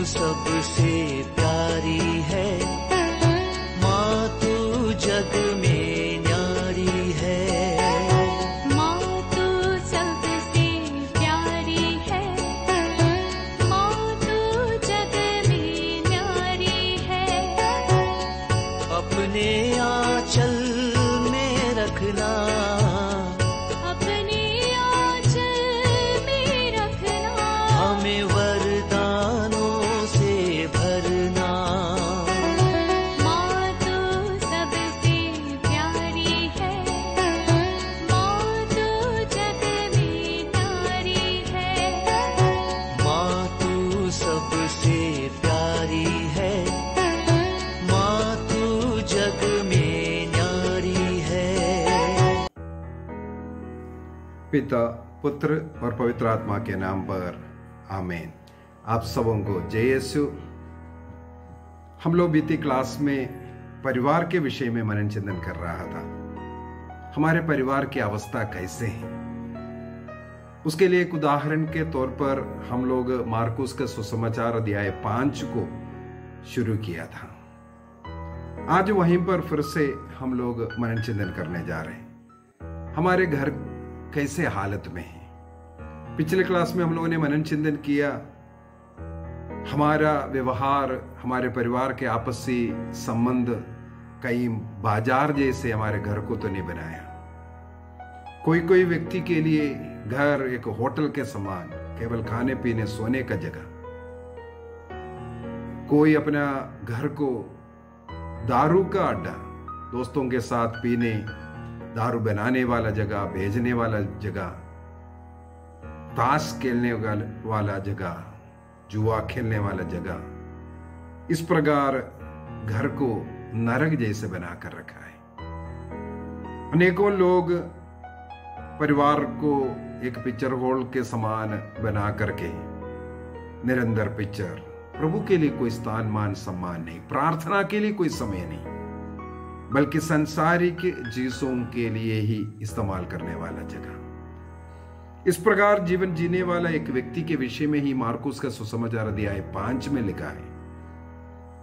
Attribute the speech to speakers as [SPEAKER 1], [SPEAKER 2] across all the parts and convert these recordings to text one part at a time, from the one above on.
[SPEAKER 1] सबसे प्यारी है, माँ तू जग में न्यारी है।
[SPEAKER 2] माँ तू सबसे प्यारी है, माँ तू जग में न्यारी है।
[SPEAKER 1] अपने आंचल में रखना,
[SPEAKER 2] अपने आंचल में रखना,
[SPEAKER 1] हमें वरदानों से भरना।
[SPEAKER 2] माँ तू सबसे प्यारी है, माँ तू जग में न्यारी है।
[SPEAKER 1] माँ तू सबसे प्यारी है, माँ तू जग में न्यारी है।
[SPEAKER 3] पिता, पुत्र और पवित्र आत्मा के नाम पर आमीन। आप सबों को जय यीशु। हम लोग बीती क्लास में परिवार के विषय में मनन चिंतन कर रहा था। हमारे परिवार की अवस्था कैसे है, उसके लिए एक उदाहरण के तौर पर हम लोग मार्कुस का सुसमाचार अध्याय 5 को शुरू किया था। आज वहीं पर फिर से हम लोग मनन चिंतन करने जा रहे हैं। हमारे घर कैसे हालत में है। पिछले क्लास में हम लोगों ने मनन चिंतन किया, हमारा व्यवहार, हमारे परिवार के आपसी संबंध कई बाजार जैसे हमारे घर को तो नहीं बनाया। कोई कोई व्यक्ति के लिए घर एक होटल के समान, केवल खाने पीने सोने का जगह। कोई अपना घर को दारू का अड्डा, दोस्तों के साथ पीने, दारू बनाने वाला जगह, भेजने वाला जगह, ताश खेलने वाला जगह, जुआ खेलने वाला जगह, इस प्रकार घर को नरक जैसे बनाकर रखा है। अनेकों लोग परिवार को एक पिक्चर हॉल के समान बना करके निरंतर पिक्चर, प्रभु के लिए कोई स्थान मान सम्मान नहीं, प्रार्थना के लिए कोई समय नहीं, बल्कि संसारिक चीजों के लिए ही इस्तेमाल करने वाला जगह। इस प्रकार जीवन जीने वाला एक व्यक्ति के विषय में ही मार्कुस का सुसमाचार अध्याय 5 में लिखा है।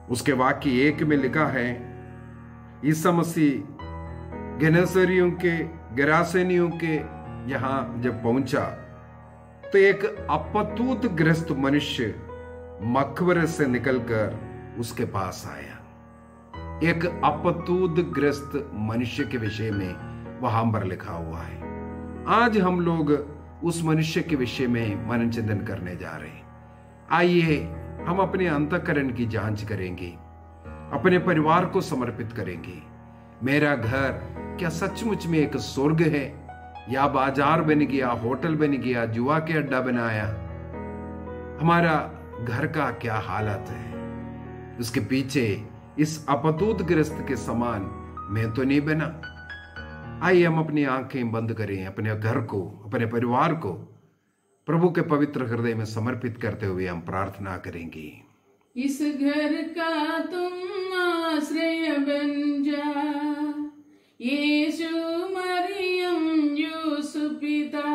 [SPEAKER 3] उसके वाक्य 1 में लिखा है, ईसा मसीह गेरासेनियों के यहां जब पहुंचा तो एक अपतूत ग्रस्त मनुष्य मकबरे से निकलकर उसके पास आया। एक अपतूत ग्रस्त मनुष्य के विषय में वहां पर लिखा हुआ है। आज हम लोग उस मनुष्य के विषय में मनन चिंतन करने जा रहे हैं। आइए हम अपने अंतःकरण की जांच करेंगे, अपने परिवार को समर्पित करेंगे। मेरा घर क्या सचमुच में एक स्वर्ग है या बाजार बन गया, होटल बन गया, जुआ के अड्डा बनाया? हमारा घर का क्या हालत है? उसके पीछे इस अपतूत ग्रस्त के समान मैं तो नहीं बना। आइए हम अपनी आंखें बंद करें, अपने घर को, अपने परिवार को प्रभु के पवित्र हृदय में समर्पित करते हुए हम प्रार्थना करेंगे।
[SPEAKER 4] इस घर का तुम आश्रय बन जा, यीशु मरियम यूसुफ पिता,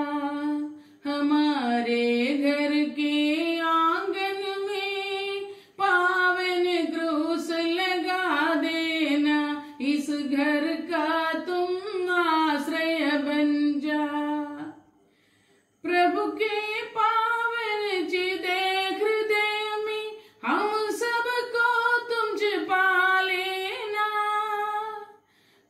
[SPEAKER 4] हमारे घर के आंगन में पावन क्रूस लगा देना। इस घर का तुम आश्रय बन जा, प्रभु के पावन चिदे हृदय में हम सबको तुम छिपा लेना।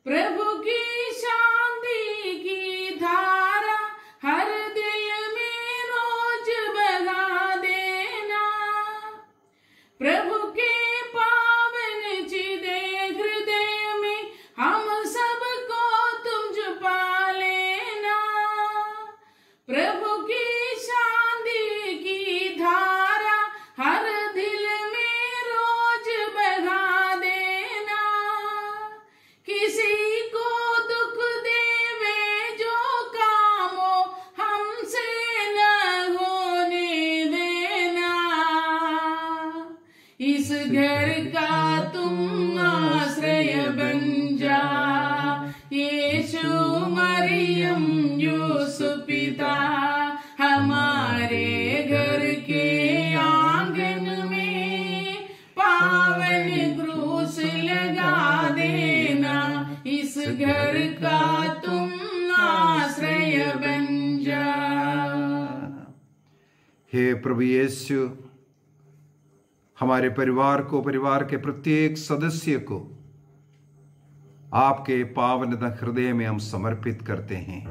[SPEAKER 4] प्रभु की शांति की धारा हर दिल में रोज बहा देना। प्रभु के पावन चिदे हृदय में हम सबको तुम छिपा लेना। प्रभु की शांति की धारा हर दिल में रोज बहा देना। किसी को दुख देवे जो कामो हमसे न होने देना। इस घर का तुम आश्रय बन जा, यीशु मरियम यूसुफ पिता, हमारे घर के आंगन में
[SPEAKER 3] हे प्रभु यीशु, हमारे परिवार को, परिवार के प्रत्येक सदस्य को आपके पावन हृदय में हम समर्पित करते हैं।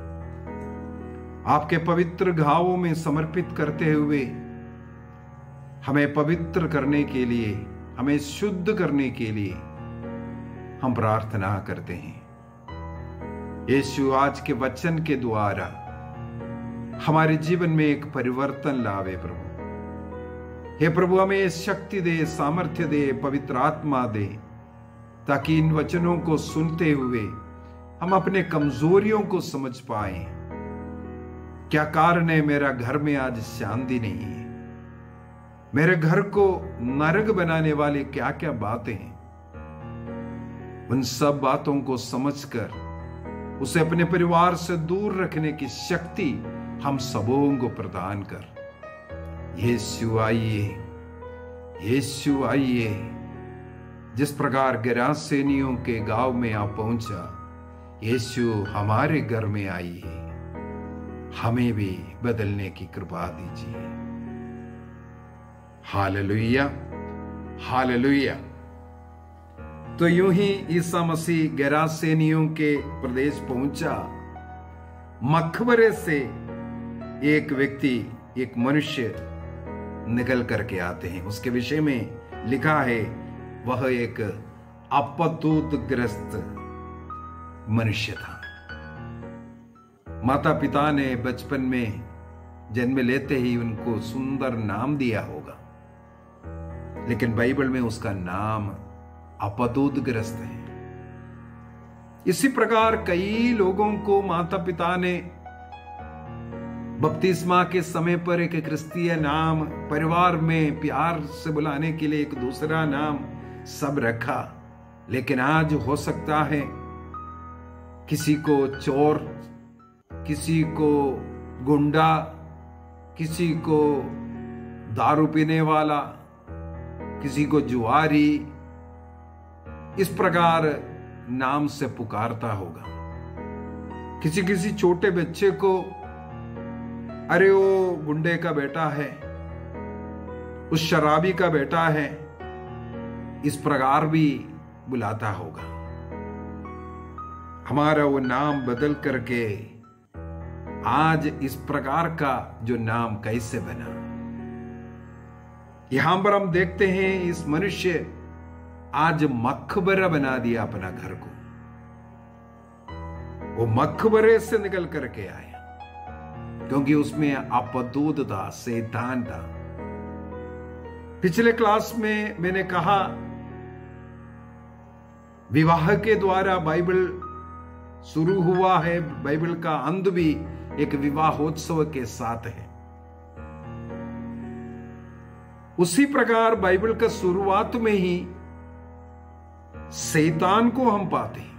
[SPEAKER 3] आपके पवित्र घावों में समर्पित करते हुए हमें पवित्र करने के लिए, हमें शुद्ध करने के लिए हम प्रार्थना करते हैं। यीशु, आज के वचन के द्वारा हमारे जीवन में एक परिवर्तन लावे प्रभु। हे प्रभु, हमें शक्ति दे, सामर्थ्य दे, पवित्र आत्मा दे, ताकि इन वचनों को सुनते हुए हम अपने कमजोरियों को समझ पाए। क्या कारण है मेरा घर में आज शांति नहीं है? मेरे घर को नरक बनाने वाली क्या क्या बातें हैं? उन सब बातों को समझकर उसे अपने परिवार से दूर रखने की शक्ति हम सबों को प्रदान कर। यीशु आइए, यीशु आइए। जिस प्रकार गेरासेनियों के गांव में आप पहुंचा, यीशु हमारे घर में आइए, हमें भी बदलने की कृपा दीजिए। Hallelujah, hallelujah. तो यूं ही ईसा मसीह गेरासेनियों के प्रदेश पहुंचा। मकबरे से एक व्यक्ति, एक मनुष्य निकल करके आते हैं। उसके विषय में लिखा है, वह एक अपतूतग्रस्त मनुष्य था। माता पिता ने बचपन में जन्म लेते ही उनको सुंदर नाम दिया होगा, लेकिन बाइबल में उसका नाम अपतूतग्रस्त है। इसी प्रकार कई लोगों को माता पिता ने बपतिस्मा के समय पर एक क्रिस्तीय नाम, परिवार में प्यार से बुलाने के लिए एक दूसरा नाम सब रखा। लेकिन आज हो सकता है किसी को चोर, किसी को गुंडा, किसी को दारू पीने वाला, किसी को जुआरी, इस प्रकार नाम से पुकारता होगा। किसी किसी छोटे बच्चे को, अरे वो गुंडे का बेटा है, उस शराबी का बेटा है, इस प्रकार भी बुलाता होगा। हमारा वो नाम बदल करके आज इस प्रकार का जो नाम कैसे बना? यहां पर हम देखते हैं इस मनुष्य आज मकबरा बना दिया अपना घर को। वो मकबरे से निकल करके आया क्योंकि उसमें अपतूत था, शैतान था। पिछले क्लास में मैंने कहा, विवाह के द्वारा बाइबल शुरू हुआ है, बाइबल का अंत भी एक विवाहोत्सव के साथ है। उसी प्रकार बाइबल का शुरुआत में ही शैतान को हम पाते हैं।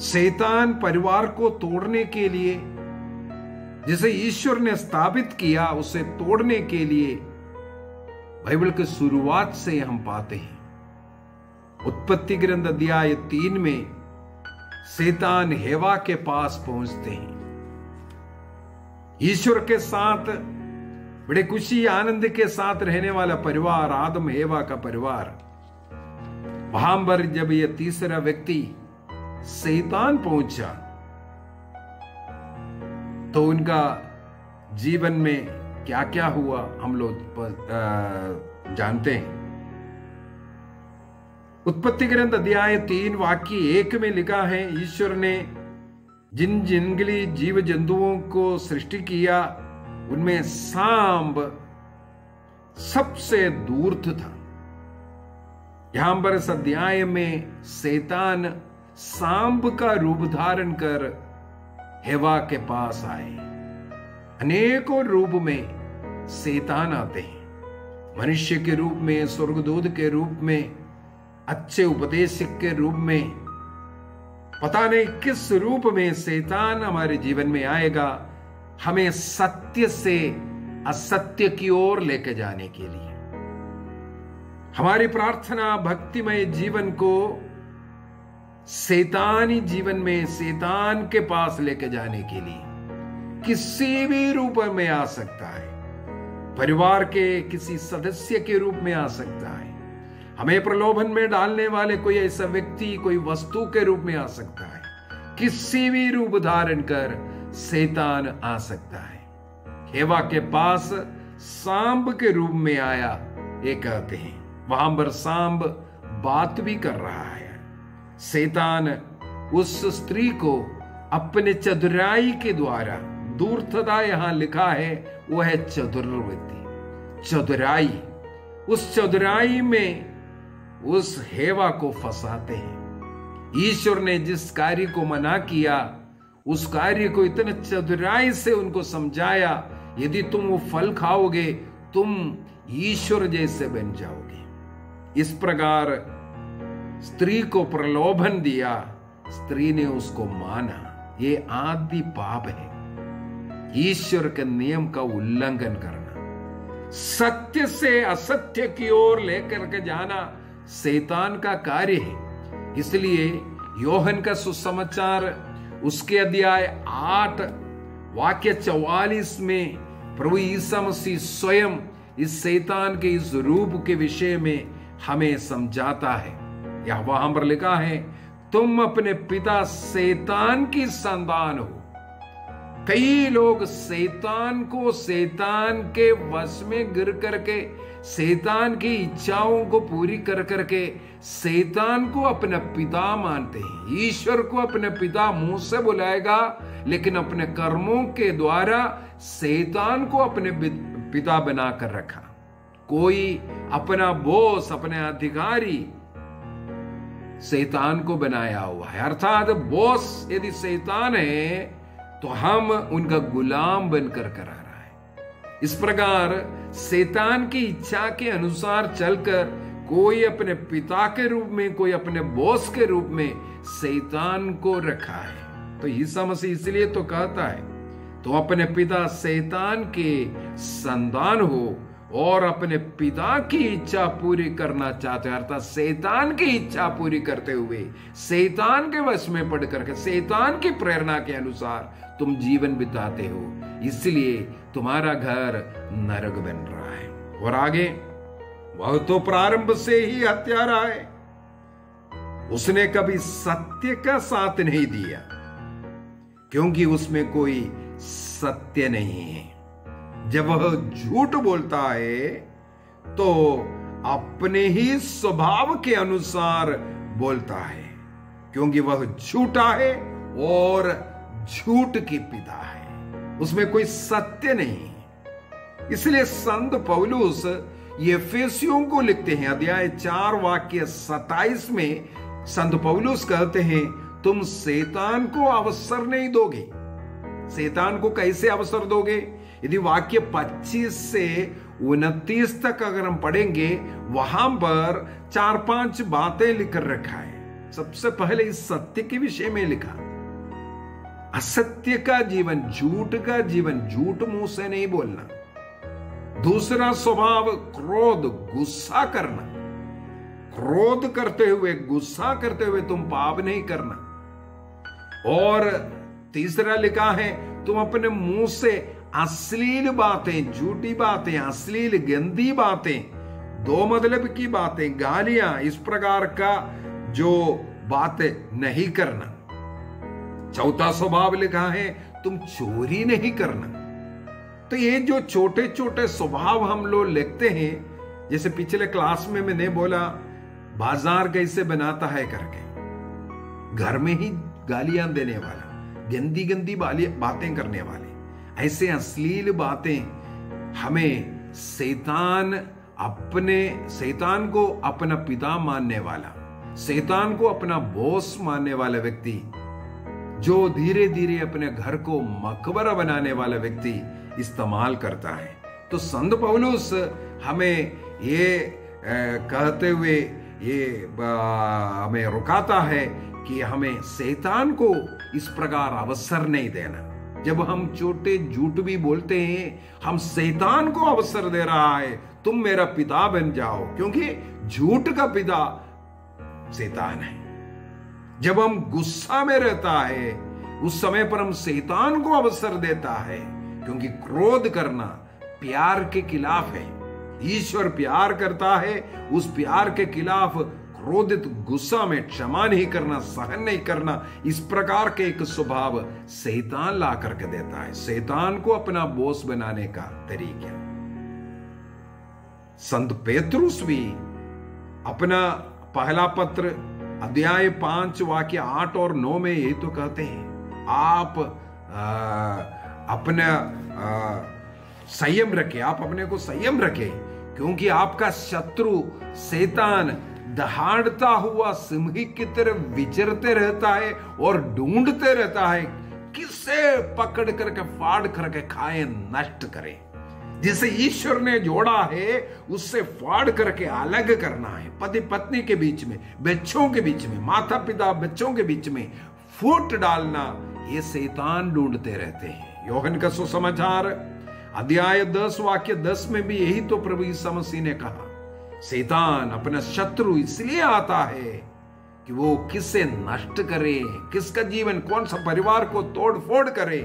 [SPEAKER 3] शैतान परिवार को तोड़ने के लिए, जिसे ईश्वर ने स्थापित किया, उसे तोड़ने के लिए बाइबल के शुरुआत से हम पाते हैं। उत्पत्ति ग्रंथ अध्याय 3 में शैतान हेवा के पास पहुंचते हैं। ईश्वर के साथ बड़े खुशी आनंद के साथ रहने वाला परिवार, आदम हेवा का परिवार, वहां पर जब यह तीसरा व्यक्ति शैतान पहुंचा तो उनका जीवन में क्या क्या हुआ हम लोग जानते हैं। उत्पत्ति ग्रंथ अध्याय 3 वाक्य 1 में लिखा है, ईश्वर ने जिन जंगली जीव जंतुओं को सृष्टि किया उनमें सांप सबसे दूर था। यहां पर इस अध्याय में शैतान सांप का रूप धारण कर हेवा के पास आए। अनेकों रूप में शैतान आते हैं, मनुष्य के रूप में, स्वर्गदूत के रूप में, अच्छे उपदेशक के रूप में, पता नहीं किस रूप में शैतान हमारे जीवन में आएगा, हमें सत्य से असत्य की ओर लेकर जाने के लिए, हमारी प्रार्थना भक्तिमय जीवन को शैतानी जीवन में शैतान के पास लेकर जाने के लिए, किसी भी रूप में आ सकता है, परिवार के किसी सदस्य के रूप में आ सकता है, हमें प्रलोभन में डालने वाले कोई ऐसा व्यक्ति, कोई वस्तु के रूप में आ सकता है, किसी भी रूप धारण कर शैतान आ सकता है। हेवा के पास सांब के रूप में आया, ये कहते हैं। वहां पर सांब बात भी कर रहा है। शैतान उस स्त्री को अपने चतुराई के द्वारा, दूरतता यहां लिखा है, वो है चतुर्वृत्ति, चतुराई। उस चतुराई में उस हेवा को फंसाते हैं। ईश्वर ने जिस कार्य को मना किया, उस कार्य को इतने चतुराई से उनको समझाया, यदि तुम वो फल खाओगे तुम ईश्वर जैसे बन जाओगे। इस प्रकार स्त्री को प्रलोभन दिया, स्त्री ने उसको माना। ये आदि पाप है, ईश्वर के नियम का उल्लंघन करना, सत्य से असत्य की ओर लेकर के जाना शैतान का कार्य है। इसलिए योहन का सुसमाचार उसके अध्याय 8 वाक्य 44 में प्रभु ईसा मसीह स्वयं इस शैतान के इस रूप के विषय में हमें समझाता है। या वहां पर लिखा है, तुम अपने पिता शैतान की संतान हो। कई लोग शैतान को, शैतान के वश में गिर करके, शैतान की इच्छाओं को पूरी कर करके शैतान को अपना पिता मानते हैं। ईश्वर को अपने पिता मुंह से बुलाएगा, लेकिन अपने कर्मों के द्वारा शैतान को अपने पिता बनाकर रखा। कोई अपना बॉस, अपने अधिकारी शैतान को बनाया हुआ है। अर्थात बॉस यदि शैतान है तो हम उनका गुलाम बनकर करा रहा है। इस प्रकार शैतान की इच्छा के अनुसार चलकर कोई अपने पिता के रूप में, कोई अपने बॉस के रूप में शैतान को रखा है। तो ईसा मसीह इसलिए तो कहता है, तो अपने पिता शैतान के संतान हो और अपने पिता की इच्छा पूरी करना चाहते हो, अर्थात शैतान की इच्छा पूरी करते हुए शैतान के वश में पड़ करके शैतान की प्रेरणा के अनुसार तुम जीवन बिताते हो, इसलिए तुम्हारा घर नरक बन रहा है। और आगे, वह तो प्रारंभ से ही हत्यारा है, उसने कभी सत्य का साथ नहीं दिया, क्योंकि उसमें कोई सत्य नहीं है। जब वह झूठ बोलता है तो अपने ही स्वभाव के अनुसार बोलता है, क्योंकि वह झूठा है और झूठ की पिता है, उसमें कोई सत्य नहीं है। इसलिए संत पौलुस एफेसियों को लिखते हैं, अध्याय 4 वाक्य 27 में संत पौलुस कहते हैं, तुम शैतान को अवसर नहीं दोगे। शैतान को कैसे अवसर दोगे? यदि वाक्य 25 से 29 तक अगर हम पढ़ेंगे, वहां पर 4-5 बातें लिखकर रखा है। सबसे पहले इस सत्य के विषय में लिखा, असत्य का जीवन, झूठ का जीवन, झूठ मुंह से नहीं बोलना। दूसरा स्वभाव क्रोध, गुस्सा करना, क्रोध करते हुए, गुस्सा करते हुए तुम पाप नहीं करना। और तीसरा लिखा है, तुम अपने मुंह से अश्लील बातें, झूठी बातें, अश्लील गंदी बातें, दो मतलब की बातें, गालियां, इस प्रकार का जो बातें नहीं करना। चौथा स्वभाव लिखा है, तुम चोरी नहीं करना। तो ये जो छोटे छोटे स्वभाव हम लोग लिखते हैं, जैसे पिछले क्लास में मैंने बोला बाजार कैसे बनाता है करके, घर में ही गालियां देने वाला, गंदी गंदी बातें करने वाले, ऐसे अश्लील बातें हमें शैतान को अपना पिता मानने वाला, शैतान को अपना बॉस मानने वाला व्यक्ति, जो धीरे धीरे अपने घर को मकबरा बनाने वाला व्यक्ति इस्तेमाल करता है। तो संत पौलुस हमें ये कहते हुए ये हमें रुकाता है कि हमें शैतान को इस प्रकार अवसर नहीं देना। जब हम छोटे झूठ भी बोलते हैं, हम शैतान को अवसर दे रहा है, तुम मेरा पिता बन जाओ, क्योंकि झूठ का पिता शैतान है। जब हम गुस्सा में रहता है, उस समय पर हम शैतान को अवसर देता है, क्योंकि क्रोध करना प्यार के खिलाफ है। ईश्वर प्यार करता है, उस प्यार के खिलाफ क्रोधित गुस्सा में क्षमा नहीं करना, सहन नहीं करना, इस प्रकार के एक स्वभाव शैतान ला करके देता है। शैतान को अपना बॉस बनाने का तरीका। संत पेतरुस भी अपना पहला पत्र अध्याय 5 वाक्य 8 और 9 में यही तो कहते हैं, आप अपना संयम रखें, आप अपने को संयम रखें, क्योंकि आपका शत्रु शैतान दहाड़ता हुआ सिंह की तरह विचरते रहता है और ढूंढते रहता है किसे पकड़ करके फाड़ करके खाए, नष्ट करे। जिसे ईश्वर ने जोड़ा है उससे फाड़ करके अलग करना है। पति पत्नी के बीच में, बच्चों के बीच में, माता पिता बच्चों के बीच में फूट डालना, ये शैतान ढूंढते रहते हैं। यूहन्ना का सुसमाचार अध्याय 10 वाक्य 10 में भी यही तो प्रभु यीशु मसीह ने कहा, शैतान अपना शत्रु इसलिए आता है कि वो किससे नष्ट करे, किसका जीवन, कौन सा परिवार को तोड़ फोड़ करे,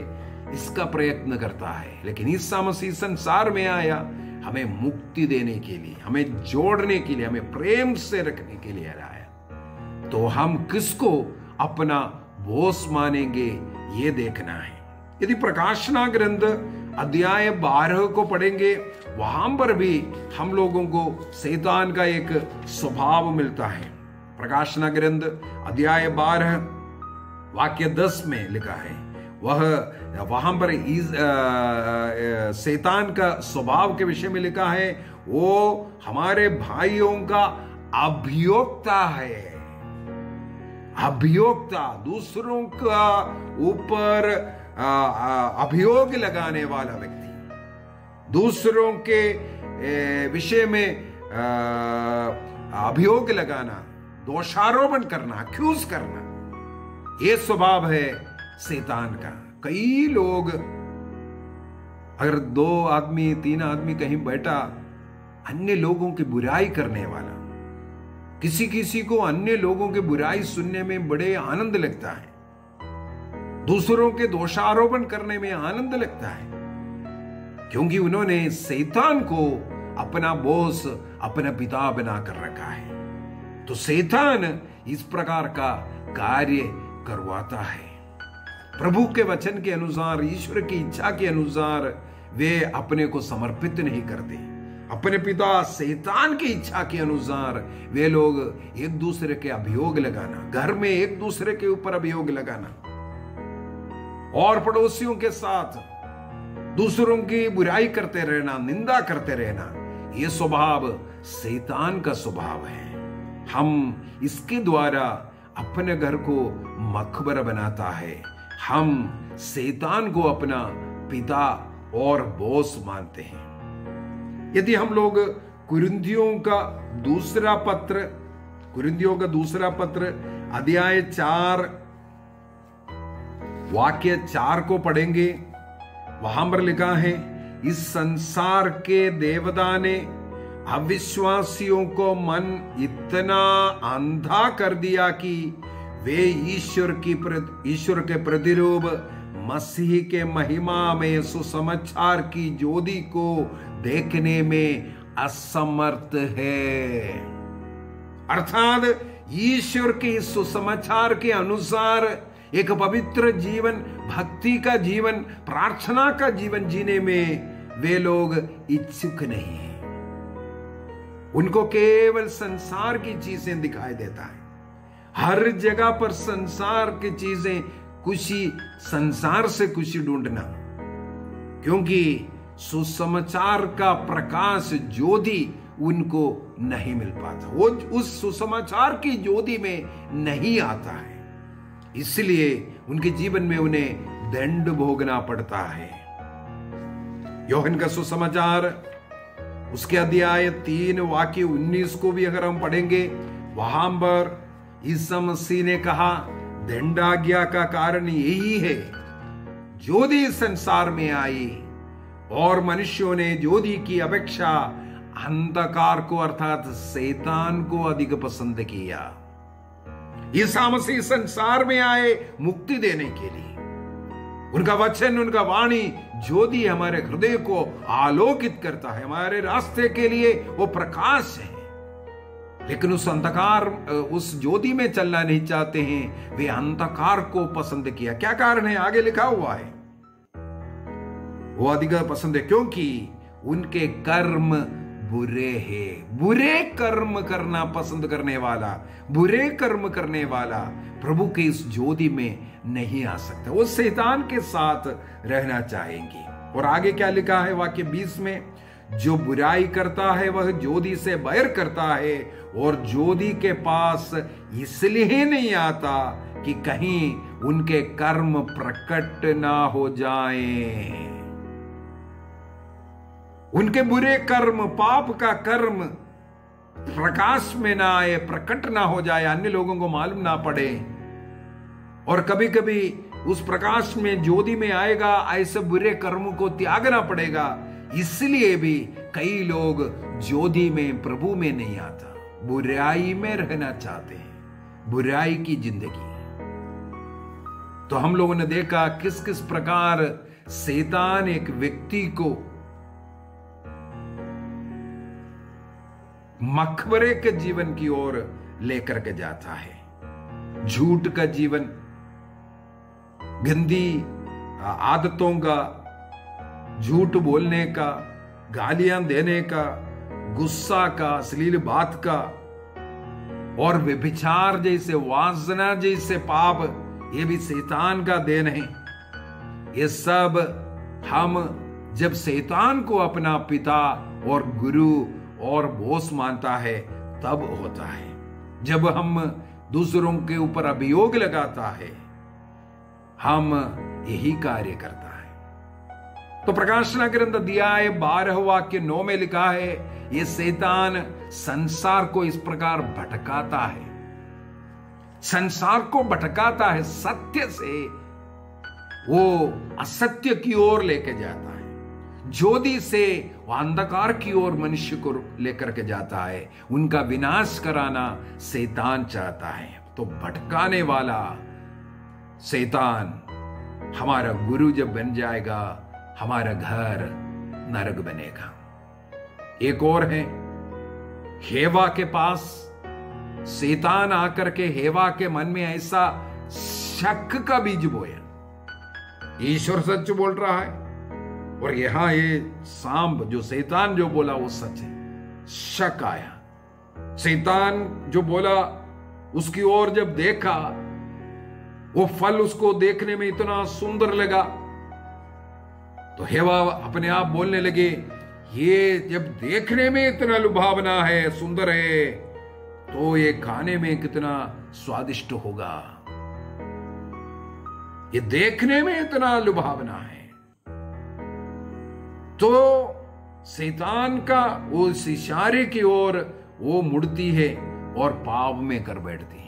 [SPEAKER 3] इसका प्रयत्न करता है। लेकिन यीशु मसीह संसार में आया हमें मुक्ति देने के लिए, हमें जोड़ने के लिए, हमें प्रेम से रखने के लिए आया। तो हम किसको अपना बॉस मानेंगे, ये देखना है। यदि प्रकाशना ग्रंथ अध्याय 12 को पढ़ेंगे, वहां पर भी हम लोगों को शैतान का एक स्वभाव मिलता है। प्रकाशना ग्रंथ अध्याय 12 वाक्य 10 में लिखा है, वहां पर शैतान का स्वभाव के विषय में लिखा है, वो हमारे भाइयों का अभियोक्ता है। अभियोक्ता, दूसरों का ऊपर अभियोग लगाने वाला व्यक्ति, दूसरों के विषय में अभियोग लगाना, दोषारोपण करना, अक्यूज करना, यह स्वभाव है शैतान का। कई लोग, अगर 2 आदमी 3 आदमी कहीं बैठा, अन्य लोगों की बुराई करने वाला, किसी किसी को अन्य लोगों की बुराई सुनने में बड़े आनंद लगता है, दूसरों के दोषारोपण करने में आनंद लगता है, क्योंकि उन्होंने शैतान को अपना बॉस, अपना पिता बनाकर रखा है। तो शैतान इस प्रकार का कार्य करवाता है। प्रभु के वचन के अनुसार, ईश्वर की इच्छा के अनुसार वे अपने को समर्पित नहीं करते। अपने पिता शैतान की इच्छा के अनुसार वे लोग एक दूसरे के अभियोग लगाना, घर में एक दूसरे के ऊपर अभियोग लगाना, और पड़ोसियों के साथ दूसरों की बुराई करते रहना, निंदा करते रहना, यह स्वभाव शैतान का स्वभाव है। हम इसके द्वारा अपने घर को मकबरा बनाता है। हम शैतान को अपना पिता और बॉस मानते हैं। यदि हम लोग कुरिन्थियों का दूसरा पत्र अध्याय 4 वाक्य 4 को पढ़ेंगे, वहां पर लिखा है, इस संसार के देवता ने अविश्वासियों को मन इतना अंधा कर दिया कि वे ईश्वर के प्रतिरूप मसीह के महिमा में सुसमाचार की ज्योति को देखने में असमर्थ है। अर्थात ईश्वर के सुसमाचार के अनुसार एक पवित्र जीवन, भक्ति का जीवन, प्रार्थना का जीवन जीने में वे लोग इच्छुक नहीं हैं। उनको केवल संसार की चीजें दिखाई देता है। हर जगह पर संसार की चीजें, खुशी, संसार से खुशी ढूंढना, क्योंकि सुसमाचार का प्रकाश ज्योति उनको नहीं मिल पाता, वो उस सुसमाचार की ज्योति में नहीं आता है, इसलिए उनके जीवन में उन्हें दंड भोगना पड़ता है। यूहन्ना का सुसमाचार उसके अध्याय 3 वाक्य 19 को भी अगर हम पढ़ेंगे, वहां पर यीशु मसीह ने कहा, दंड आज्ञा का कारण यही है, ज्योति संसार में आई और मनुष्यों ने ज्योति की अपेक्षा अंधकार को अर्थात शैतान को अधिक पसंद किया। यीशु मसीह संसार में आए मुक्ति देने के लिए, उनका वचन, उनका वाणी ज्योति हमारे हृदय को आलोकित करता है, हमारे रास्ते के लिए वो प्रकाश है। लेकिन उस अंधकार, उस ज्योति में चलना नहीं चाहते हैं, वे अंधकार को पसंद किया। क्या कारण है? आगे लिखा हुआ है, वो अधिक पसंद है क्योंकि उनके कर्म बुरे हैं। बुरे कर्म करना पसंद करने वाला, बुरे कर्म करने वाला प्रभु के इस ज्योति में नहीं आ सकता, वो शैतान के साथ रहना चाहेंगे। और आगे क्या लिखा है वाक्य 20 में, जो बुराई करता है वह ज्योति से बैर करता है और ज्योति के पास इसलिए नहीं आता कि कहीं उनके कर्म प्रकट ना हो जाएं। उनके बुरे कर्म, पाप का कर्म प्रकाश में ना आए, प्रकट ना हो जाए, अन्य लोगों को मालूम ना पड़े। और कभी कभी उस प्रकाश में, ज्योति में आएगा, ऐसे बुरे कर्म को त्यागना पड़ेगा। इसलिए भी कई लोग ज्योति में, प्रभु में नहीं आता, बुराई में रहना चाहते हैं, बुराई की जिंदगी। तो हम लोगों ने देखा किस किस प्रकार शैतान एक व्यक्ति को मकबरे के जीवन की ओर लेकर के जाता है। झूठ का जीवन, गंदी आदतों का, झूठ बोलने का, गालियां देने का, गुस्सा का, अश्लील बात का, और व्यभिचार जैसे, वासना जैसे पाप, ये भी शैतान का देन है। ये सब हम जब शैतान को अपना पिता और गुरु और बॉस मानता है तब होता है। जब हम दूसरों के ऊपर अभियोग लगाता है, हम यही कार्य करता है। तो प्रकाशना ग्रंथ अध्याय 12 वाक्य 9 में लिखा है, ये शैतान संसार को इस प्रकार भटकाता है, संसार को भटकाता है, सत्य से वो असत्य की ओर लेके जाता है, ज्योति से वो अंधकार की ओर मनुष्य को लेकर के जाता है। उनका विनाश कराना शैतान चाहता है। तो भटकाने वाला शैतान हमारा गुरु जब बन जाएगा, हमारा घर नरक बनेगा। एक और है, हेवा के पास शैतान आकर के हेवा के मन में ऐसा शक का बीज बोया। ईश्वर सच बोल रहा है और यहां ये सांप जो शैतान जो बोला वो सच है। शक आया, शैतान जो बोला उसकी ओर जब देखा, वो फल उसको देखने में इतना सुंदर लगा, तो हेवा अपने आप बोलने लगे, ये जब देखने में इतना लुभावना है, सुंदर है, तो ये खाने में कितना स्वादिष्ट होगा। ये देखने में इतना लुभावना है। तो शैतान का उस इशारे की ओर वो मुड़ती है और पाप में कर बैठती है।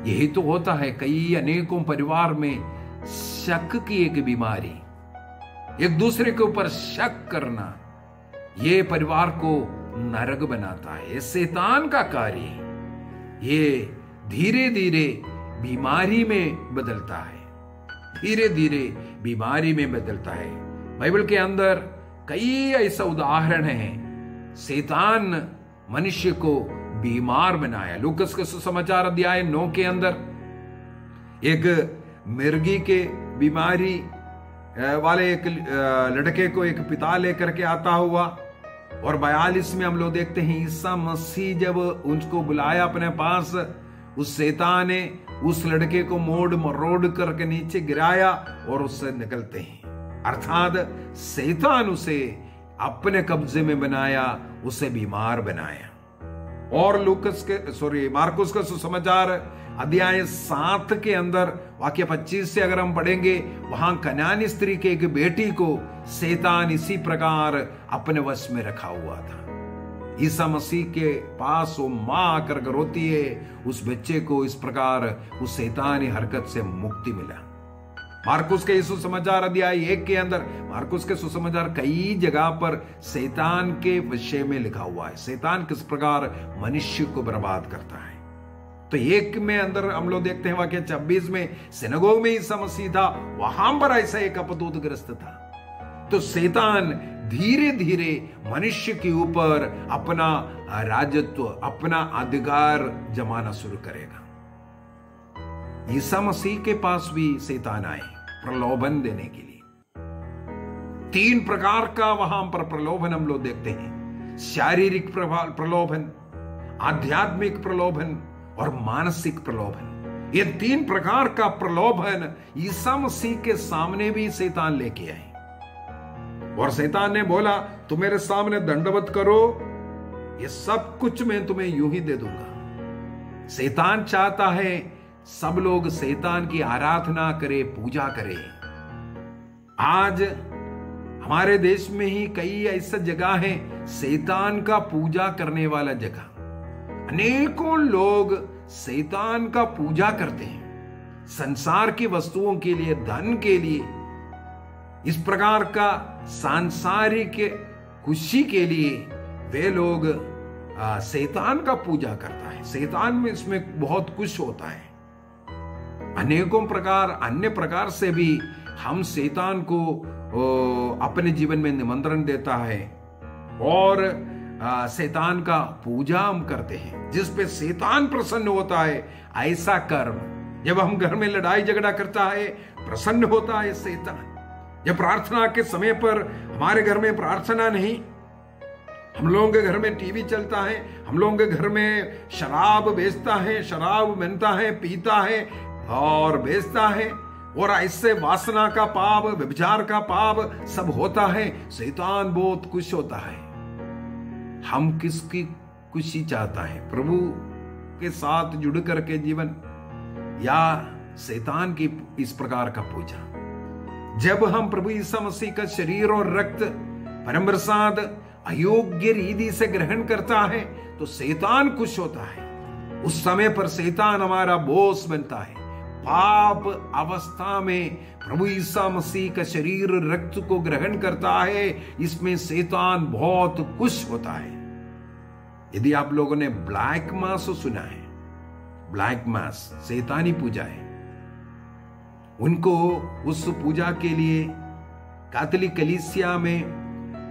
[SPEAKER 3] यही तो होता है कई अनेकों परिवार में, शक की एक बीमारी, एक दूसरे के ऊपर शक करना, ये परिवार को नरक बनाता है। शैतान का कार्य ये धीरे धीरे बीमारी में बदलता है, धीरे धीरे बीमारी में बदलता है। बाइबल के अंदर कई ऐसा उदाहरण है, शैतान मनुष्य को बीमार बनाया। लूकस के सुसमाचार अध्याय 9 के अंदर एक मिर्गी के बीमारी वाले एक लड़के को एक पिता लेकर के आता हुआ, और 42 में हम लोग देखते हैं ईसा मसीह जब उनको बुलाया अपने पास, उस शैतान ने उस लड़के को मोड़ मरोड़ करके नीचे गिराया और उससे निकलते हैं। अर्थात शैतान उसे अपने कब्जे में बनाया, उसे बीमार बनाया। और मार्कुस का सुसमाचार अध्याय 7 के अंदर वाक्य 25 से अगर हम पढ़ेंगे, वहां कनानी स्त्री के एक बेटी को शैतान इसी प्रकार अपने वश में रखा हुआ था। ईसा मसीह के पास वो मां आकर रोती है, उस बच्चे को इस प्रकार उस शैतानी हरकत से मुक्ति मिला। मार्कुस के सुसमाचार अध्याय 1 के अंदर, मार्कुस के सुसमाचार कई जगह पर शैतान के विषय में लिखा हुआ है, शैतान किस प्रकार मनुष्य को बर्बाद करता है। तो एक में अंदर हम लोग देखते हैं वाक्य 26 में सिनगोग में ईसा मसीह था, वहां पर ऐसा एक अपदूत ग्रस्त था। तो शैतान धीरे धीरे मनुष्य के ऊपर अपना राजत्व, अपना अधिकार जमाना शुरू करेगा। ईसा मसीह के पास भी शैतान आए प्रलोभन देने के लिए। 3 प्रकार का वहां पर प्रलोभन हम लोग देखते हैं, शारीरिक प्रलोभन, आध्यात्मिक प्रलोभन और मानसिक प्रलोभन। ये 3 प्रकार का प्रलोभन ईसा मसीह के सामने भी शैतान लेके आए। और शैतान ने बोला, तुम मेरे सामने दंडवत करो, ये सब कुछ मैं तुम्हें यूं ही दे दूंगा। शैतान चाहता है सब लोग शैतान की आराधना करे, पूजा करे। आज हमारे देश में ही कई ऐसा जगह है शैतान का पूजा करने वाला जगह। अनेकों लोग शैतान का पूजा करते हैं संसार की वस्तुओं के लिए, धन के लिए, इस प्रकार का सांसारिक खुशी के लिए वे लोग शैतान का पूजा करता है। शैतान में इसमें बहुत कुछ होता है। अनेकों प्रकार अन्य प्रकार से भी हम शैतान को अपने जीवन में निमंत्रण देता है और शैतान का पूजा हम करते हैं, जिस पे शैतान प्रसन्न होता है। ऐसा कर्म जब हम घर में लड़ाई झगड़ा करता है, प्रसन्न होता है शैतान। जब प्रार्थना के समय पर हमारे घर में प्रार्थना नहीं, हम लोगों के घर में टीवी चलता है, हम लोगों के घर में शराब बेचता है, शराब बनता है, पीता है और बेचता है, और ऐसे वासना का पाप, व्यभिचार का पाप सब होता है, शैतान बहुत खुश होता है। हम किसकी खुशी चाहता है? प्रभु के साथ जुड़ करके जीवन या शैतान की इस प्रकार का पूजा? जब हम प्रभु ईसा मसीह का शरीर और रक्त परम प्रसाद अयोग्य रीति से ग्रहण करता है तो शैतान खुश होता है। उस समय पर शैतान हमारा बॉस बनता है। पाप अवस्था में प्रभु ईसा मसीह का शरीर रक्त को ग्रहण करता है, इसमें शैतान बहुत खुश होता है। यदि आप लोगों ने ब्लैक मास सुना है, ब्लैक मास शैतानी पूजा है। उनको उस पूजा के लिए कैथोलिक कलीसिया में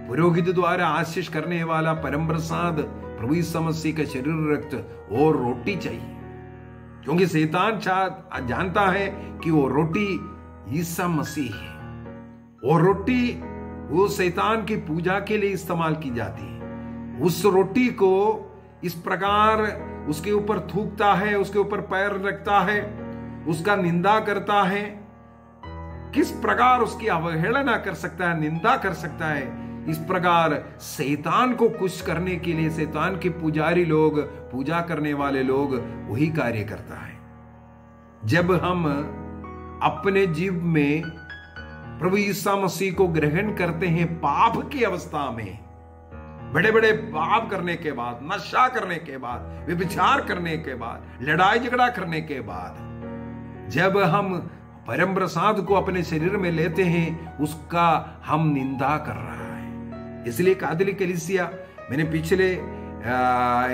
[SPEAKER 3] पुरोहित द्वारा आशीष करने वाला परम प्रसाद प्रभु ईसा मसीह का शरीर रक्त और रोटी चाहिए, क्योंकि शैतान जानता है कि वो रोटी ईसा मसीह है। और रोटी वो शैतान की पूजा के लिए इस्तेमाल की जाती है। उस रोटी को इस प्रकार उसके ऊपर थूकता है, उसके ऊपर पैर रखता है, उसका निंदा करता है। किस प्रकार उसकी अवहेलना कर सकता है, निंदा कर सकता है। इस प्रकार शैतान को खुश करने के लिए शैतान के पुजारी लोग, पूजा करने वाले लोग वही कार्य करता है। जब हम अपने जीव में प्रभु ईसा मसीह को ग्रहण करते हैं पाप की अवस्था में, बड़े बड़े पाप करने के बाद, नशा करने के बाद, व्यभिचार करने के बाद, लड़ाई झगड़ा करने के बाद, जब हम परम प्रसाद को अपने शरीर में लेते हैं, उसका हम निंदा कर रहा है। इसलिए कैथोलिक कलीसिया, मैंने पिछले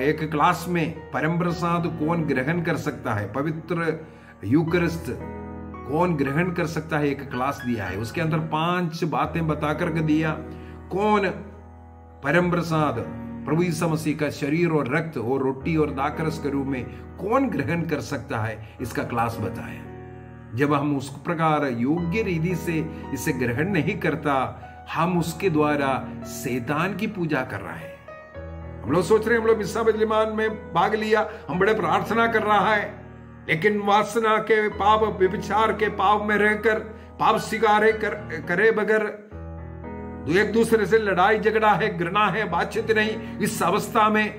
[SPEAKER 3] एक क्लास में परम प्रसाद कौन ग्रहण कर सकता है, पवित्र यूकरिस्ट कौन ग्रहण कर सकता है, एक क्लास दिया है। उसके अंदर 5 बातें बता करके दिया। कौन परम प्रसाद प्रभु ईसा मसीह का शरीर और रक्त और रोटी और दाखरस के रूप में कौन ग्रहण कर सकता है, इसका क्लास बताया। जब हम उस प्रकार योग्य रीति से इसे ग्रहण नहीं करता, हम उसके द्वारा शैतान की पूजा कर रहे हैं। हम लोग सोच रहे हैं हम लोग मिस्सा बदलीमान में भाग लिया, हम बड़े प्रार्थना कर रहा है, लेकिन वासना के पाप, व्यभिचार के पाप में रहकर, पाप स्वीकारे करे बगैर, एक दूसरे से लड़ाई झगड़ा है, घृणा है, बातचीत नहीं, इस अवस्था में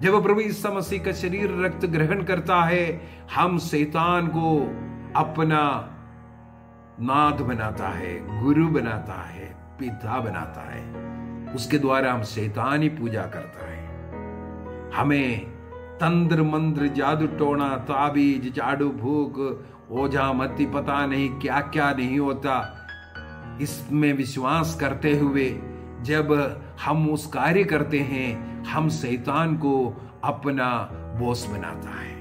[SPEAKER 3] जब प्रभु ईसा मसीह का शरीर रक्त ग्रहण करता है, हम शैतान को अपना नाथ बनाता है, गुरु बनाता है, पिता बनाता है। उसके द्वारा हम शैतानी पूजा करता है। हमें तंत्र मंत्र, जादू टोना, ताबीज, जादू भूख, ओझा मत्ती, पता नहीं क्या क्या नहीं होता, इसमें विश्वास करते हुए जब हम उस कार्य करते हैं, हम शैतान को अपना बॉस बनाता है।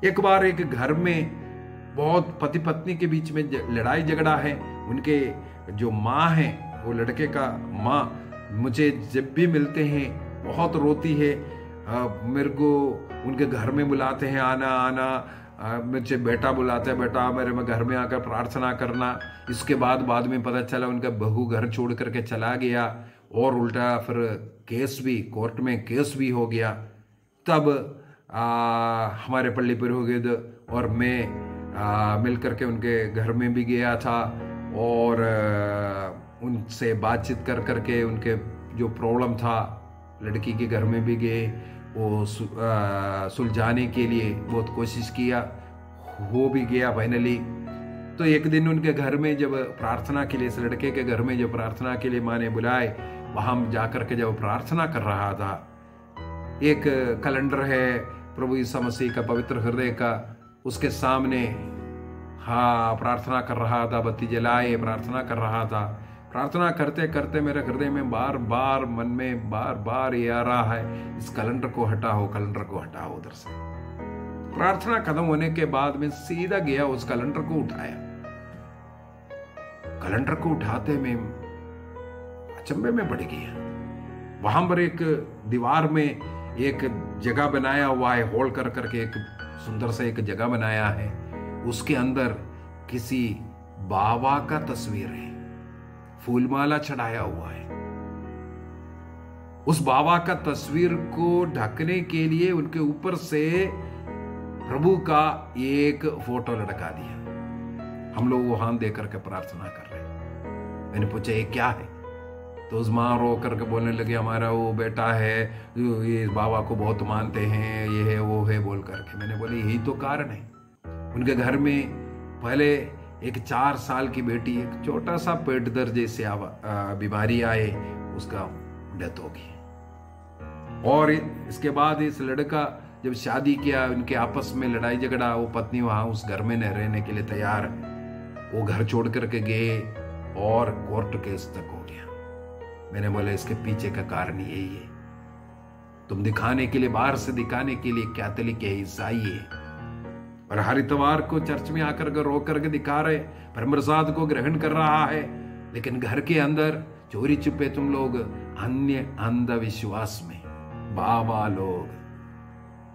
[SPEAKER 3] एक बार एक घर में बहुत पति पत्नी के बीच में लड़ाई झगड़ा है। उनके जो माँ है, वो लड़के का माँ मुझे जब भी मिलते हैं बहुत रोती है। मेरे को उनके घर में बुलाते हैं, आना आना, मुझे बेटा बुलाते हैं, बेटा मेरे में घर में आकर प्रार्थना करना। इसके बाद में पता चला उनका बहू घर छोड़ करके चला गया और उल्टा फिर केस भी, कोर्ट में केस भी हो गया। तब हमारे पल्ली पुरोहित और मैं मिल करके उनके घर में भी गया था और उनसे बातचीत कर करके उनके जो प्रॉब्लम था लड़की के घर में भी गए, वो सुलझाने के लिए बहुत कोशिश किया, हो भी गया फाइनली। तो एक दिन उनके घर में जब प्रार्थना के लिए, इस लड़के के घर में जब प्रार्थना के लिए माँ ने बुलाए, वहां जाकर के जब प्रार्थना कर रहा था, एक कैलेंडर है प्रभु यीशु मसीह का पवित्र हृदय का, उसके सामने प्रार्थना कर रहा था, बत्ती जलाए प्रार्थना कर रहा था। प्रार्थना करते करते मेरे हृदय में बार बार, मन में बार बार ये आ रहा है, इस कैलेंडर को हटाओ, कैलेंडर को हटाओ उधर से। प्रार्थना खत्म होने के बाद में सीधा गया, उस कैलेंडर को उठाया। कैलेंडर को उठाते में अचंभे में पड़ गया। वहां पर एक दीवार में एक जगह बनाया हुआ है, होल कर करके एक सुंदर सा एक जगह बनाया है। उसके अंदर किसी बाबा का तस्वीर है, फूलमाला चढ़ाया हुआ है। उस बाबा का तस्वीर को ढकने के लिए उनके ऊपर से प्रभु का एक फोटो लटका दिया। हम लोग वहां देख करके प्रार्थना कर रहे हैं। मैंने पूछा ये क्या है? तो उस माँ रो करके बोलने लगे, हमारा वो बेटा है, ये बाबा को बहुत मानते हैं, ये है वो है बोल करके। मैंने बोले यही तो कारण है। उनके घर में पहले एक 4 साल की बेटी, एक छोटा सा पेट दर्द जैसे बीमारी आए, उसका डेथ हो गई। और इसके बाद इस लड़का जब शादी किया, उनके आपस में लड़ाई झगड़ा, वो पत्नी वहां उस घर में न रहने के लिए तैयार, वो घर छोड़ करके गए और कोर्ट केस तक हो गया। मैंने बोला इसके पीछे का कारण यही है। तुम दिखाने के लिए, बाहर से दिखाने के लिए कैथोलिक है, ईसाई है, और हर इतवार को चर्च में आकर रो करके दिखा रहे, परम प्रसाद को ग्रहण कर रहा है, लेकिन घर के अंदर चोरी छुपे तुम लोग अन्य अंधविश्वास में। बाबा लोग,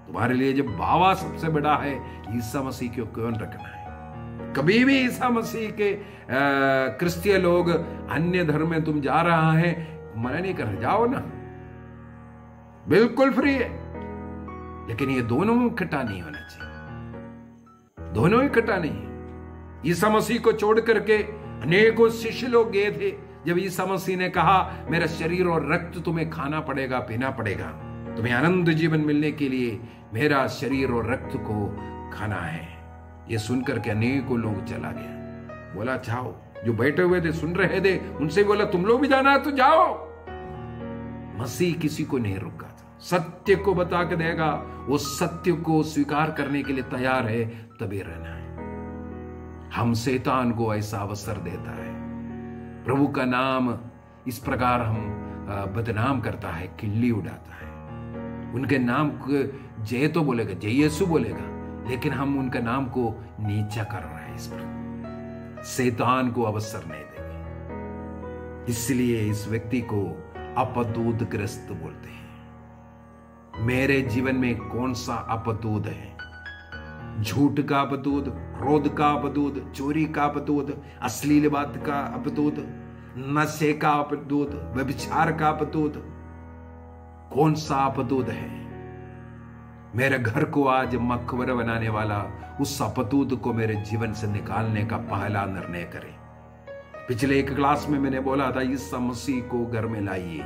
[SPEAKER 3] तुम्हारे लिए जब बाबा सबसे बड़ा है, ईसा मसीह को क्यों रखना है? कभी भी ईसा मसीह के क्रिस्तीय लोग अन्य धर्म में तुम जा रहा है, मना नहीं कर, जाओ ना, बिल्कुल फ्री है। लेकिन ये दोनों इकट्ठा नहीं होना चाहिए, दोनों इकट्ठा नहीं। ईसा मसीह को छोड़ करके अनेकों शिष्य लोग गए थे। जब ईसा मसीह ने कहा मेरा शरीर और रक्त तुम्हें खाना पड़ेगा, पीना पड़ेगा, तुम्हें आनंद जीवन मिलने के लिए मेरा शरीर और रक्त को खाना है, ये सुनकर के अनेकों लोग चला गया। बोला जाओ, जो बैठे हुए थे सुन रहे थे, उनसे बोला तुम लोग भी जाना है तो जाओ। मसीह किसी को नहीं रुका था, सत्य को बता के देगा, वो सत्य को स्वीकार करने के लिए तैयार है, तभी रहना है। हम शैतान को ऐसा अवसर देता है, प्रभु का नाम इस प्रकार हम बदनाम करता है, किल्ली उड़ाता है। उनके नाम को जय तो बोलेगा, जय यीशु बोलेगा, लेकिन हम उनका नाम को नीचा कर रहे हैं। इस पर शैतान को अवसर नहीं देंगे। इसलिए इस व्यक्ति को अपदूतग्रस्त बोलते हैं। मेरे जीवन में कौन सा अपदूत है? झूठ का अपदूत, क्रोध का अपदूत, चोरी का अपदूत, अश्लील बात का अपदूत, नशे का अपदूत, व्यभिचार का अपदूत, कौन सा अपदूत है? मेरे घर को आज मकबर बनाने वाला उस अपदूत को मेरे जीवन से निकालने का पहला निर्णय करे। पिछले एक क्लास में मैंने बोला था, ईसा मसीह को घर में लाइए।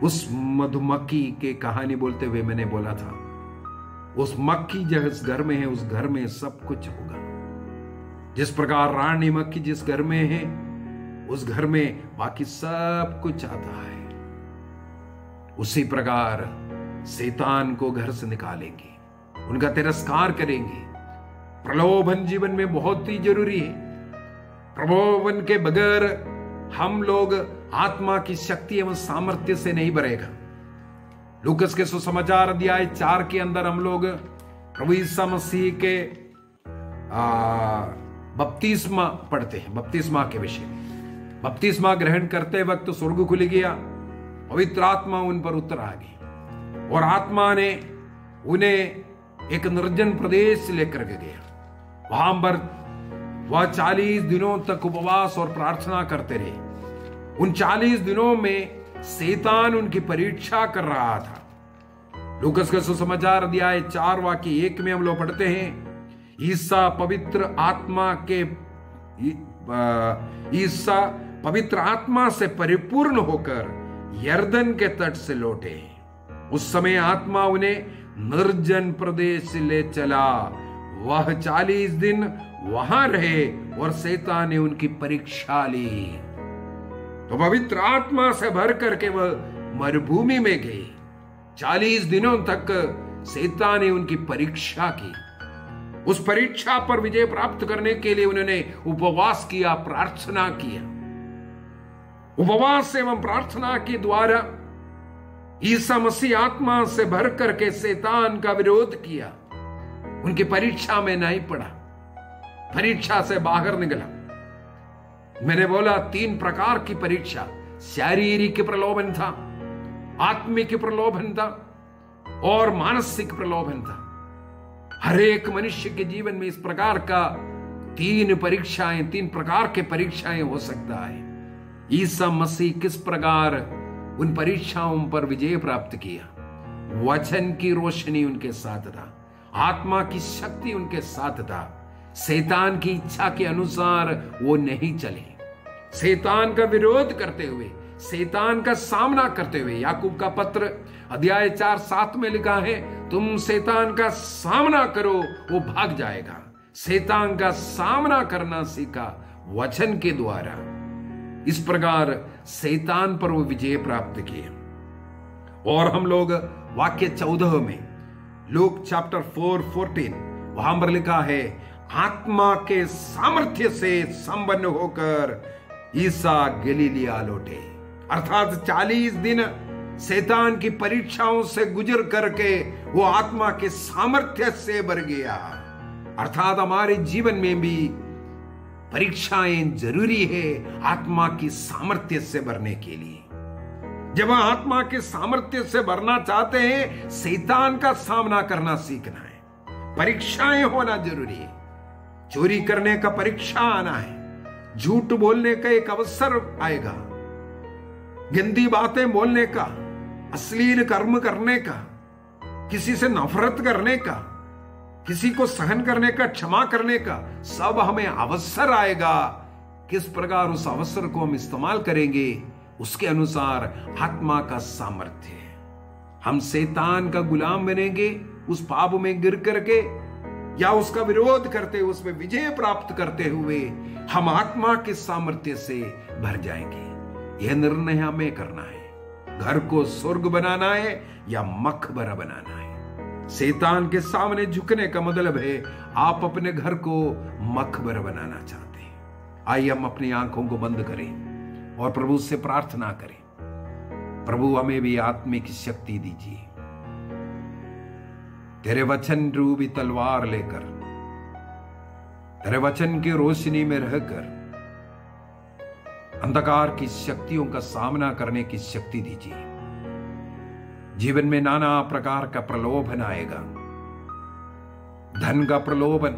[SPEAKER 3] उस मधुमक्खी के कहानी बोलते हुए मैंने बोला था, उस मक्खी जिस घर में है, उस घर में सब कुछ होगा। जिस प्रकार रानी मक्खी जिस घर में है, उस घर में बाकी सब कुछ आता है। उसी प्रकार शैतान को घर से निकालेंगे, उनका तिरस्कार करेंगे। प्रलोभन जीवन में बहुत ही जरूरी है। प्रलोभन के बगैर हम लोग आत्मा की शक्ति एवं सामर्थ्य से नहीं भरेगा। लूकस के सुसमाचार अध्याय 4 के अंदर हम लोग प्रभु ईसा मसीह के बपतिस्मा पढ़ते हैं, बपतिस्मा के विषय में। बपतिस्मा ग्रहण करते वक्त स्वर्ग खुल गया, पवित्र आत्मा उन पर उतर आ गई और आत्मा ने उन्हें एक निर्जन प्रदेश लेकर गया। वहां पर वह 40 दिनों तक उपवास और प्रार्थना करते रहे। उन 40 दिनों में शैतान उनकी परीक्षा कर रहा था। लूकस का सुसमाचार अध्याय 4 वाक्य 1 में हम लोग पढ़ते हैं, ईसा पवित्र आत्मा से परिपूर्ण होकर यरदन के तट से लौटे। उस समय आत्मा उन्हें निर्जन प्रदेश ले चला। वह 40 दिन वहां रहे और शैतान ने उनकी परीक्षा ली। तो पवित्र आत्मा से भर करके वह मरुभूमि में गए। 40 दिनों तक शैतान ने उनकी परीक्षा की। उस परीक्षा पर विजय प्राप्त करने के लिए उन्होंने उपवास किया, प्रार्थना किया। उपवास एवं प्रार्थना के द्वारा ईसा मसीह आत्मा से भर करके शैतान का विरोध किया। उनकी परीक्षा में नहीं पड़ा, परीक्षा से बाहर निकला। मैंने बोला 3 प्रकार की परीक्षा, शारीरिक प्रलोभन था, आत्मिक प्रलोभन था और मानसिक प्रलोभन था। हर एक मनुष्य के जीवन में इस प्रकार का 3 प्रकार के परीक्षाएं हो सकता है। ईसा मसीह किस प्रकार उन परीक्षाओं पर विजय प्राप्त किया? वचन की रोशनी उनके साथ था, आत्मा की शक्ति उनके साथ था। शैतान की इच्छा के अनुसार वो नहीं चले। शैतान का विरोध करते हुए, शैतान का सामना करते हुए, याकूब का पत्र अध्याय 4:7 में लिखा है, तुम शैतान का सामना करो वो भाग जाएगा। शैतान का सामना करना सीखा वचन के द्वारा। इस प्रकार शैतान पर वो विजय प्राप्त किए। और हम लोग वाक्य 14 में, लूक चैप्टर 4:14, वहां पर लिखा है, आत्मा के सामर्थ्य से संपन्न होकर ईसा गलीलिया लौटे। अर्थात 40 दिन शैतान की परीक्षाओं से गुजर करके वो आत्मा के सामर्थ्य से भर गया। अर्थात हमारे जीवन में भी परीक्षाएं जरूरी है आत्मा की सामर्थ्य से भरने के लिए। जब हम आत्मा के सामर्थ्य से भरना चाहते हैं, शैतान का सामना करना सीखना है। परीक्षाएं होना जरूरी है। चोरी करने का परीक्षा आना है, झूठ बोलने का एक अवसर आएगा, गंदी बातें बोलने का, अश्लील कर्म करने का, किसी से नफरत करने का, किसी को सहन करने का, क्षमा करने का, सब हमें अवसर आएगा। किस प्रकार उस अवसर को हम इस्तेमाल करेंगे, उसके अनुसार आत्मा का सामर्थ्य है। हम शैतान का गुलाम बनेंगे उस पाप में गिर करके, या उसका विरोध करते, उसमें विजय प्राप्त करते हुए हम आत्मा के सामर्थ्य से भर जाएंगे। यह निर्णय हमें करना है, घर को स्वर्ग बनाना है या मकबरा बनाना है। शैतान के सामने झुकने का मतलब है आप अपने घर को मकबरा बनाना चाहते हैं। आइए हम अपनी आंखों को बंद करें और प्रभु से प्रार्थना करें, प्रभु हमें भी आत्मिक शक्ति दीजिए। तेरे वचन रूपी तलवार लेकर, तेरे वचन की रोशनी में रहकर अंधकार की शक्तियों का सामना करने की शक्ति दीजिए। जीवन में नाना प्रकार का प्रलोभन आएगा, धन का प्रलोभन,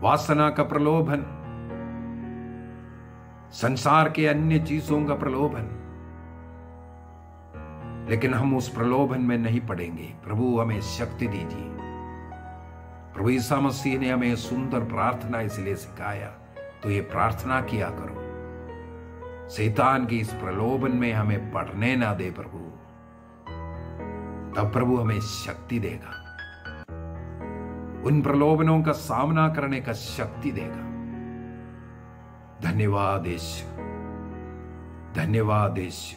[SPEAKER 3] वासना का प्रलोभन, संसार के अन्य चीजों का प्रलोभन, लेकिन हम उस प्रलोभन में नहीं पड़ेंगे। प्रभु हमें शक्ति दीजिए। प्रभु ईसा मसीह ने हमें सुंदर प्रार्थना इसलिए सिखाया, तो ये प्रार्थना किया करो। शैतान की इस प्रलोभन में हमें पड़ने ना दे प्रभु, तब प्रभु हमें शक्ति देगा, उन प्रलोभनों का सामना करने का शक्ति देगा। धन्यवाद यीशु, धन्यवाद यीशु।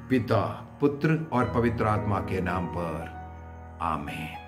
[SPEAKER 3] पिता, पुत्र और पवित्र आत्मा के नाम पर आमीन।